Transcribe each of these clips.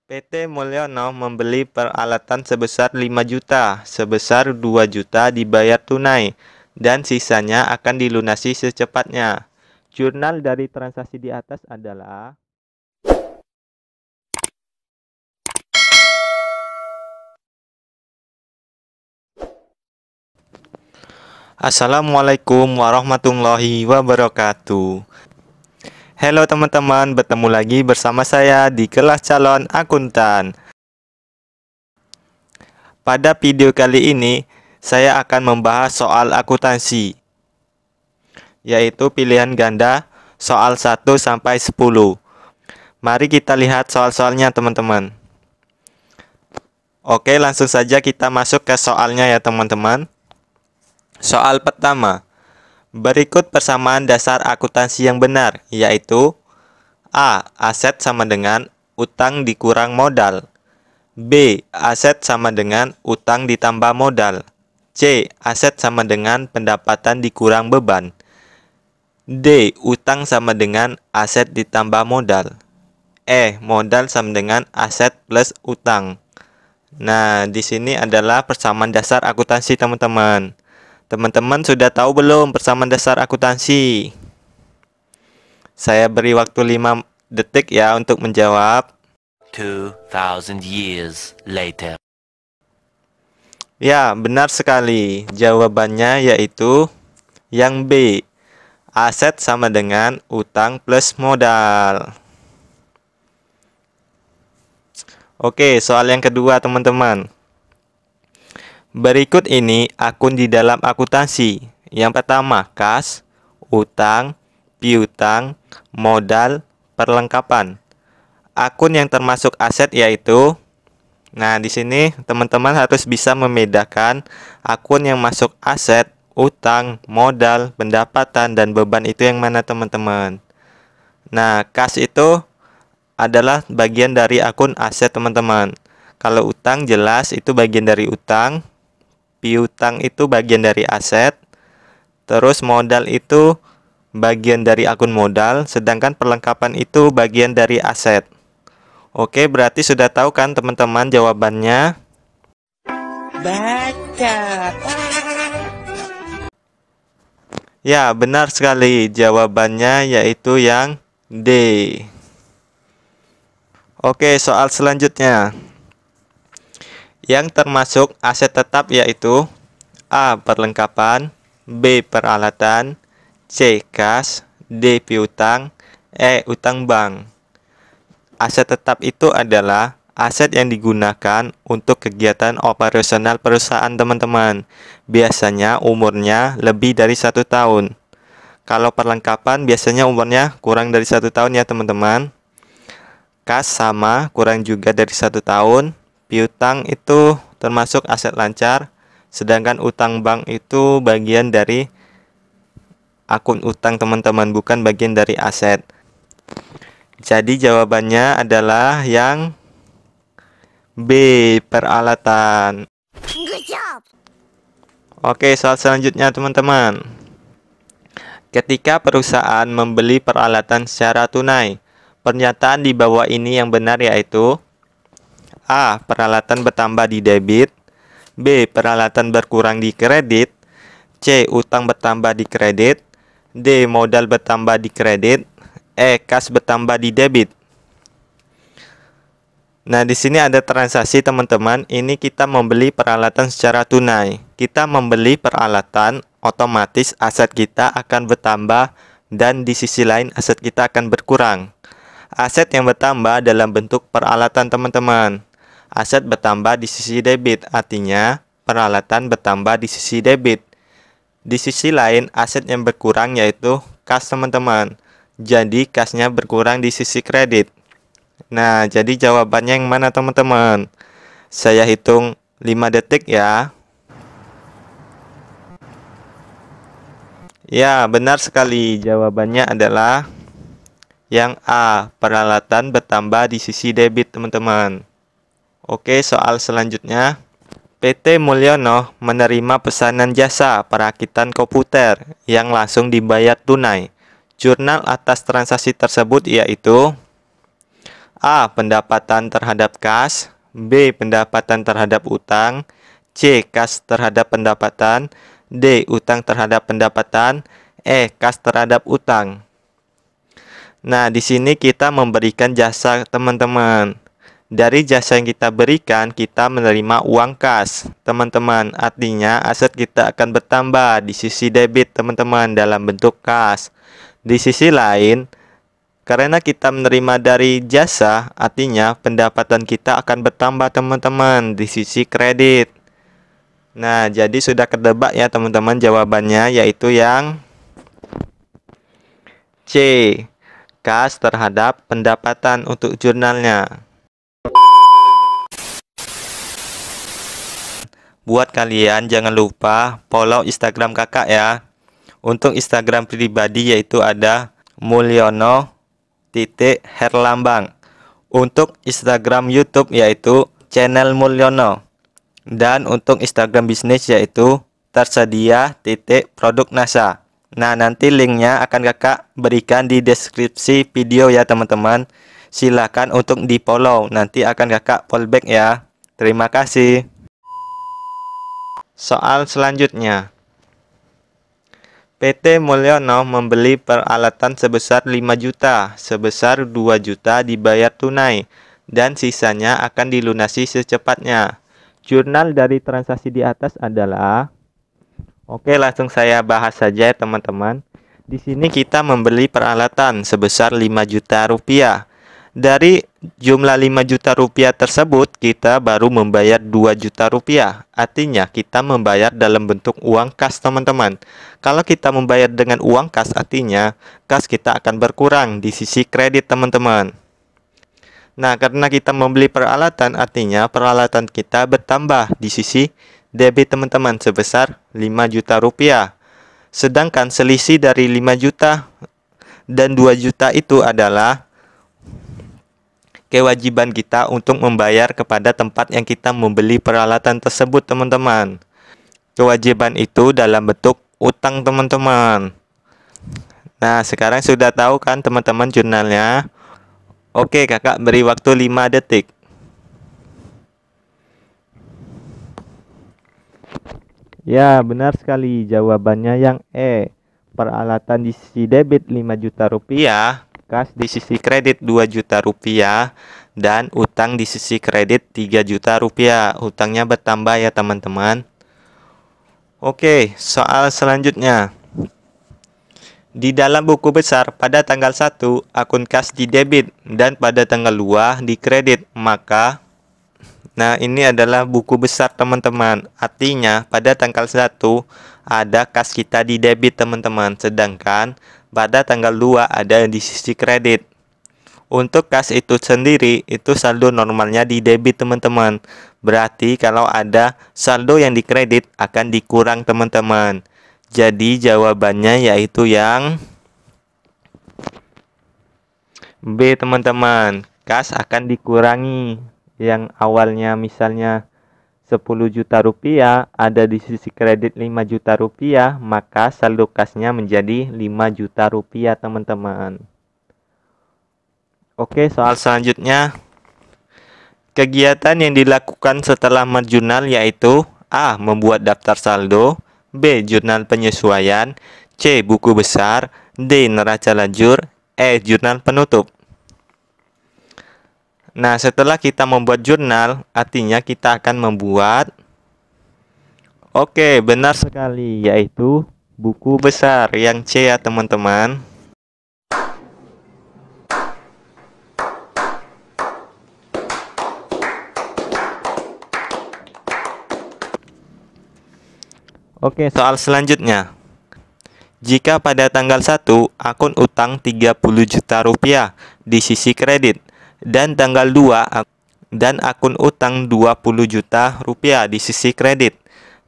PT Mulyono membeli peralatan sebesar 5 juta, sebesar 2 juta dibayar tunai, dan sisanya akan dilunasi secepatnya. Jurnal dari transaksi di atas adalah Assalamualaikum warahmatullahi wabarakatuh. Halo teman-teman, bertemu lagi bersama saya di kelas calon akuntan. Pada video kali ini, saya akan membahas soal akuntansi, yaitu pilihan ganda soal 1 sampai 10. Mari kita lihat soal-soalnya teman-teman. Oke, langsung saja kita masuk ke soalnya ya teman-teman. Soal pertama, berikut persamaan dasar akuntansi yang benar, yaitu A. Aset sama dengan utang dikurang modal. B. Aset sama dengan utang ditambah modal. C. Aset sama dengan pendapatan dikurang beban. D. Utang sama dengan aset ditambah modal. E. Modal sama dengan aset plus utang. Nah, di sini adalah persamaan dasar akuntansi teman-teman. Teman-teman sudah tahu belum persamaan dasar akuntansi? Saya beri waktu 5 detik ya untuk menjawab. 2000 years later. Ya, benar sekali. Jawabannya yaitu yang B. Aset sama dengan utang plus modal. Oke, soal yang kedua teman-teman. Berikut ini akun di dalam akuntansi. Yang pertama, kas, utang, piutang, modal, perlengkapan. Akun yang termasuk aset yaitu, nah di sini teman-teman harus bisa membedakan akun yang masuk aset, utang, modal, pendapatan, dan beban itu yang mana teman-teman. Nah, kas itu adalah bagian dari akun aset teman-teman. Kalau utang jelas itu bagian dari utang. Piutang itu bagian dari aset, terus modal itu bagian dari akun modal, sedangkan perlengkapan itu bagian dari aset. Oke, berarti sudah tahu kan teman-teman jawabannya? Baca. Ya, benar sekali. Jawabannya yaitu yang D. Oke, soal selanjutnya. Yang termasuk aset tetap yaitu A. Perlengkapan, B. Peralatan, C. Kas, D. Piutang, E. Utang bank. Aset tetap itu adalah aset yang digunakan untuk kegiatan operasional perusahaan teman-teman. Biasanya umurnya lebih dari 1 tahun. Kalau perlengkapan biasanya umurnya kurang dari 1 tahun ya teman-teman. Kas sama, kurang juga dari 1 tahun. Piutang itu termasuk aset lancar, sedangkan utang bank itu bagian dari akun utang teman-teman, bukan bagian dari aset. Jadi jawabannya adalah yang B. Peralatan. Good job. Oke, soal selanjutnya teman-teman. Ketika perusahaan membeli peralatan secara tunai, pernyataan di bawah ini yang benar yaitu A. Peralatan bertambah di debit, B. Peralatan berkurang di kredit, C. Utang bertambah di kredit, D. Modal bertambah di kredit, E. Kas bertambah di debit. Nah, di sini ada transaksi teman-teman. Ini kita membeli peralatan secara tunai. Kita membeli peralatan, otomatis aset kita akan bertambah dan di sisi lain aset kita akan berkurang. Aset yang bertambah dalam bentuk peralatan teman-teman. Aset bertambah di sisi debit, artinya peralatan bertambah di sisi debit. Di sisi lain, aset yang berkurang yaitu kas teman-teman. Jadi, kasnya berkurang di sisi kredit. Nah, jadi jawabannya yang mana teman-teman? Saya hitung 5 detik ya. Ya, benar sekali. Jawabannya adalah yang A. Peralatan bertambah di sisi debit teman-teman. Oke, soal selanjutnya. PT Mulyono menerima pesanan jasa perakitan komputer yang langsung dibayar tunai. Jurnal atas transaksi tersebut yaitu A. Pendapatan terhadap kas, B. Pendapatan terhadap utang, C. Kas terhadap pendapatan, D. Utang terhadap pendapatan, E. Kas terhadap utang. Nah, di sini kita memberikan jasa teman-teman. Dari jasa yang kita berikan, kita menerima uang kas, teman-teman. Artinya, aset kita akan bertambah di sisi debit, teman-teman, dalam bentuk kas. Di sisi lain, karena kita menerima dari jasa, artinya pendapatan kita akan bertambah, teman-teman, di sisi kredit. Nah, jadi sudah ketebak ya, teman-teman, jawabannya yaitu yang C. Kas terhadap pendapatan untuk jurnalnya. Buat kalian jangan lupa follow Instagram kakak ya. Untuk Instagram pribadi yaitu ada Mulyono.Herlambang. Untuk Instagram YouTube yaitu channel Mulyono. Dan untuk Instagram bisnis yaitu tersedia.produk NASA. Nah, nanti linknya akan kakak berikan di deskripsi video ya, teman-teman. Silakan untuk di follow. Nanti akan kakak fallback ya. Terima kasih. Soal selanjutnya. PT Mulyono membeli peralatan sebesar 5 juta. Sebesar 2 juta dibayar tunai. Dan sisanya akan dilunasi secepatnya. Jurnal dari transaksi di atas adalah... Oke, langsung saya bahas saja ya, teman-teman. Di sini kita membeli peralatan sebesar 5 juta rupiah. Dari jumlah 5 juta rupiah tersebut, kita baru membayar 2 juta rupiah. Artinya kita membayar dalam bentuk uang kas, teman-teman. Kalau kita membayar dengan uang kas, artinya kas kita akan berkurang di sisi kredit, teman-teman. Nah, karena kita membeli peralatan, artinya peralatan kita bertambah di sisi debit, teman-teman, sebesar 5 juta rupiah. Sedangkan selisih dari 5 juta dan 2 juta itu adalah kewajiban kita untuk membayar kepada tempat yang kita membeli peralatan tersebut, teman-teman. Kewajiban itu dalam bentuk utang, teman-teman. Nah, sekarang sudah tahu kan, teman-teman, jurnalnya? Oke, kakak beri waktu 5 detik. Ya, benar sekali. Jawabannya yang E. Peralatan di sisi debit 5 juta rupiah, kas di sisi kredit 2 juta rupiah, dan utang di sisi kredit 3 juta rupiah. Utangnya bertambah ya, teman-teman. Oke, soal selanjutnya. Di dalam buku besar pada tanggal 1 akun kas di debit dan pada tanggal 2 di kredit, maka nah, ini adalah buku besar, teman-teman. Artinya, pada tanggal 1 ada kas kita di debit, teman-teman. Sedangkan pada tanggal 2 ada di sisi kredit. Untuk kas itu sendiri, itu saldo normalnya di debit, teman-teman. Berarti kalau ada saldo yang di kredit akan dikurang, teman-teman. Jadi jawabannya yaitu yang B, teman-teman. Kas akan dikurangi. Yang awalnya misalnya 10 juta rupiah, ada di sisi kredit 5 juta rupiah, maka saldo kasnya menjadi 5 juta rupiah, teman-teman. Oke, soal selanjutnya. Kegiatan yang dilakukan setelah menjurnal yaitu A. Membuat daftar saldo, B. Jurnal penyesuaian, C. Buku besar, D. Neraca lajur, E. Jurnal penutup. Nah, setelah kita membuat jurnal, artinya kita akan membuat... Oke, benar sekali, yaitu buku besar yang C ya, teman-teman. Oke, soal selanjutnya. Jika pada tanggal 1 akun utang 30 juta rupiah di sisi kredit, dan tanggal 2 dan akun utang 20 juta rupiah di sisi kredit,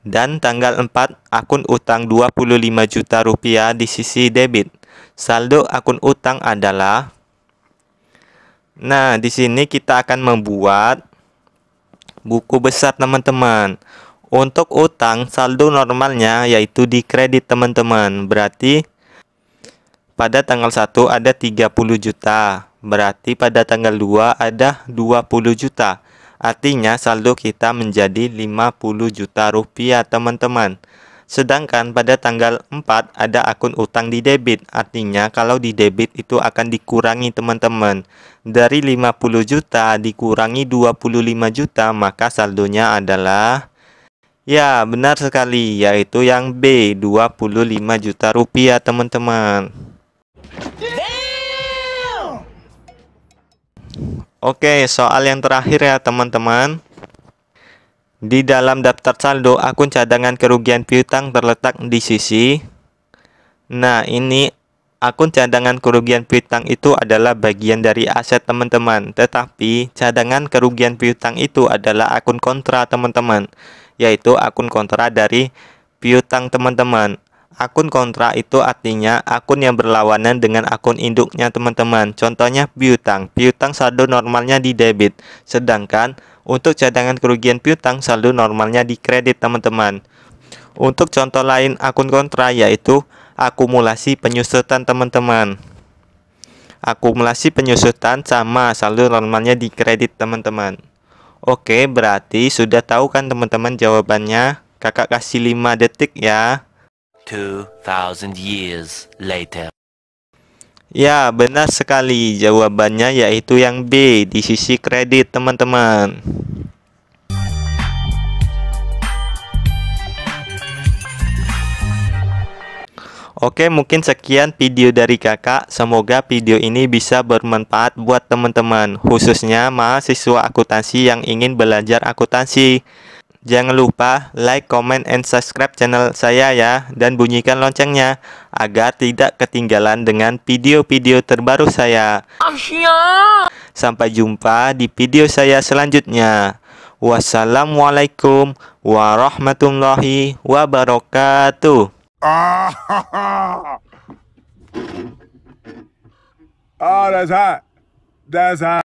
dan tanggal 4 akun utang 25 juta rupiah di sisi debit. Saldo akun utang adalah... Nah, di sini kita akan membuat buku besar, teman-teman. Untuk utang, saldo normalnya yaitu di kredit, teman-teman. Berarti pada tanggal 1 ada 30 juta. berarti pada tanggal 2 ada 20 juta. Artinya saldo kita menjadi 50 juta rupiah teman-teman. Sedangkan pada tanggal 4 ada akun utang di debit. Artinya kalau di debit itu akan dikurangi teman-teman. Dari 50 juta dikurangi 25 juta, maka saldonya adalah, ya benar sekali, yaitu yang B, 25 juta rupiah teman-teman. Oke, soal yang terakhir ya teman-teman. Di dalam daftar saldo, akun cadangan kerugian piutang terletak di sisi. Nah, ini akun cadangan kerugian piutang itu adalah bagian dari aset teman-teman. Tetapi cadangan kerugian piutang itu adalah akun kontra teman-teman, yaitu akun kontra dari piutang teman-teman. Akun kontra itu artinya akun yang berlawanan dengan akun induknya teman-teman. Contohnya piutang. Piutang saldo normalnya di debit. Sedangkan untuk cadangan kerugian piutang saldo normalnya di kredit teman-teman. Untuk contoh lain akun kontra yaitu akumulasi penyusutan teman-teman. Akumulasi penyusutan sama saldo normalnya di kredit teman-teman. Oke, berarti sudah tahu kan teman-teman jawabannya? Kakak kasih 5 detik ya. 2,000 years later. Ya, benar sekali. Jawabannya yaitu yang B, di sisi kredit teman-teman. Oke, mungkin sekian video dari kakak. Semoga video ini bisa bermanfaat buat teman-teman, khususnya mahasiswa akuntansi yang ingin belajar akuntansi. Jangan lupa like, comment, and subscribe channel saya ya, dan bunyikan loncengnya agar tidak ketinggalan dengan video-video terbaru saya. Sampai jumpa di video saya selanjutnya. Wassalamualaikum warahmatullahi wabarakatuh. Oh, that's hot. That's hot.